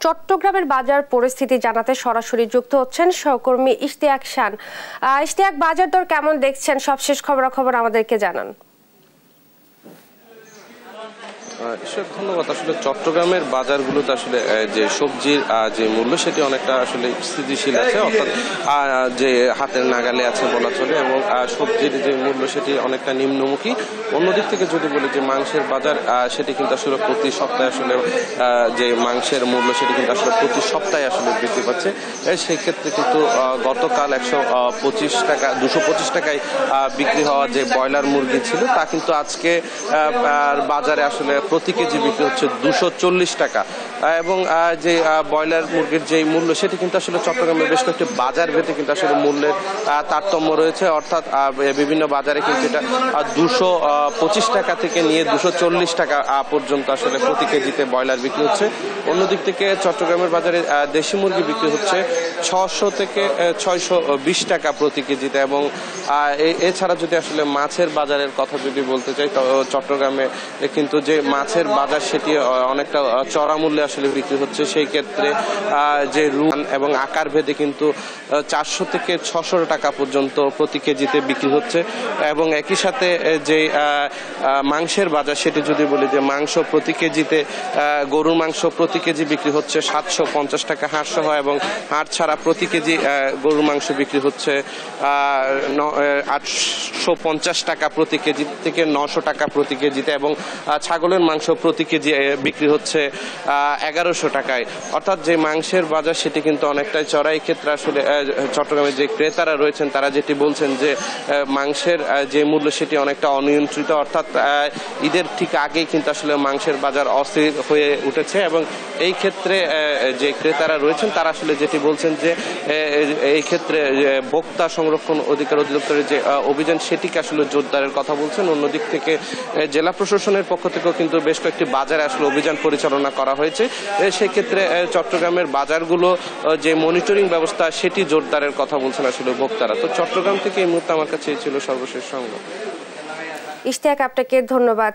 চট্টগ্রামের বাজার পরিস্থিতি জানাতে সরাসরি যুক্ত হচ্ছেন সহকর্মী ইশতিয়াক শান। ইশতিয়াক, বাজার দর কেমন দেখছেন? সবশেষ খবরাখবর আমাদেরকে জানান। ধন্যবাদ। আসলে চট্টগ্রামের বাজারগুলোতে আসলে যে সবজির যে মূল্য সেটি অনেকটা আসলে স্থিতিশীল আছে, অর্থাৎ যে হাতের নাগালে আছে বলা চলে, এবং সবজির যে মূল্য সেটি অনেকটা নিম্নমুখী। অন্যদিক থেকে যদি বলি যে মাংসের বাজার, সেটি কিন্তু আসলে প্রতি সপ্তাহে আসলে যে মাংসের মূল্য সেটি কিন্তু আসলে প্রতি সপ্তাহে আসলে বৃদ্ধি পাচ্ছে। সেই ক্ষেত্রে কিন্তু গতকাল 125 টাকা 225 টাকায় বিক্রি হওয়া যে ব্রয়লার মুরগি ছিল তা কিন্তু আজকে বাজারে আসলে প্রতি কেজি বিক্রি হচ্ছে 240 টাকা, এবং যে ব্রয়লার মুরগির যে মূল্য সেটি কিন্তু আসলে চট্টগ্রামের বেশ কয়েকটি বাজার ভেদে কিন্তু আসলে মূল্যের তারতম্য রয়েছে, অর্থাৎ বিভিন্ন বাজারে কিন্তু এটা 225 টাকা থেকে নিয়ে 240 টাকা পর্যন্ত আসলে প্রতি কেজিতে ব্রয়লার বিক্রি হচ্ছে। অন্যদিক থেকে চট্টগ্রামের বাজারে দেশি মুরগি বিক্রি হচ্ছে 600 থেকে 620 টাকা প্রতি কেজিতে, এবং এছাড়া যদি আসলে মাছের বাজারের কথা যদি বলতে চাই, তো চট্টগ্রামে কিন্তু যে মাছের বাজার সেটি অনেকটা চড়া মূল্যে আসলে বিক্রি হচ্ছে। সেই ক্ষেত্রে যে রুই এবং আকার ভেদে কিন্তু 400 থেকে 600 টাকা পর্যন্ত প্রতি কেজিতে বিক্রি হচ্ছে, এবং একই সাথে যে মাংসের বাজার সেটি যদি বলি যে মাংস প্রতি কেজিতে গরুর মাংস প্রতি কেজি বিক্রি হচ্ছে 750 টাকা হাড় সহ, এবং হাড় ছাড়া প্রতি কেজি গরুর মাংস বিক্রি হচ্ছে 850 টাকা প্রতি কেজি থেকে 900 টাকা প্রতি কেজিতে, এবং ছাগলের মাংস প্রতি কেজি বিক্রি হচ্ছে 1100 টাকায়। অর্থাৎ যে মাংসের বাজার সেটি কিন্তু অনেকটাই চড়া। এই ক্ষেত্রে আসলে চট্টগ্রামের যে ক্রেতারা রয়েছেন তারা যেটি বলছেন যে মাংসের যে মূল্য সেটি অনেকটা অনিয়ন্ত্রিত, অর্থাৎ ঈদের ঠিক আগেই কিন্তু আসলে মাংসের বাজার অস্থির হয়ে উঠেছে, এবং এই ক্ষেত্রে যে ক্রেতারা রয়েছেন তারা আসলে যেটি বলছেন যে এই ক্ষেত্রে ভোক্তা সংরক্ষণ অধিকার অধিদপ্তরের যে অভিযান সেটিকে আসলে জোরদারের কথা বলছেন। অন্যদিক থেকে জেলা প্রশাসনের পক্ষ থেকেও কিন্তু বেশ কয়েকটি বাজারে আসলে অভিযান পরিচালনা করা হয়েছে। সেক্ষেত্রে চট্টগ্রামের বাজারগুলো যে মনিটরিং ব্যবস্থা সেটি জোরদারের কথা বলছেন আসলে ভোক্তারা। তো চট্টগ্রাম থেকে এই মুহূর্তে আমার কাছে ছিল সর্বশেষ সংবাদ। ইশতিয়াক, আপনাকে ধন্যবাদ।